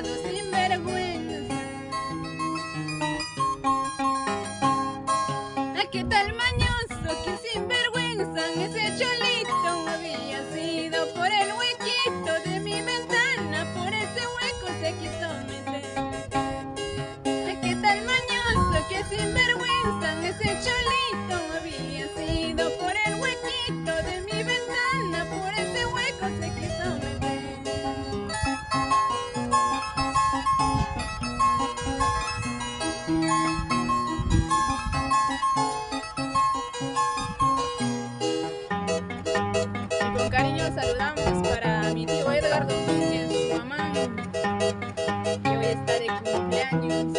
malvado, sinvergüenza. Ah, qué tal mañoso, qué sinvergüenza, ese cholito había sido por el huequito de mi ventana, por ese hueco se quiso meter. Ah, qué tal mañoso, qué sinvergüenza, ese cholito había sido por el huequito de mi ventana, por ese hueco se quiso meter. Y con cariño saludamos para mi tío Edgar Domínguez, su mamá, que hoy está de cumpleaños.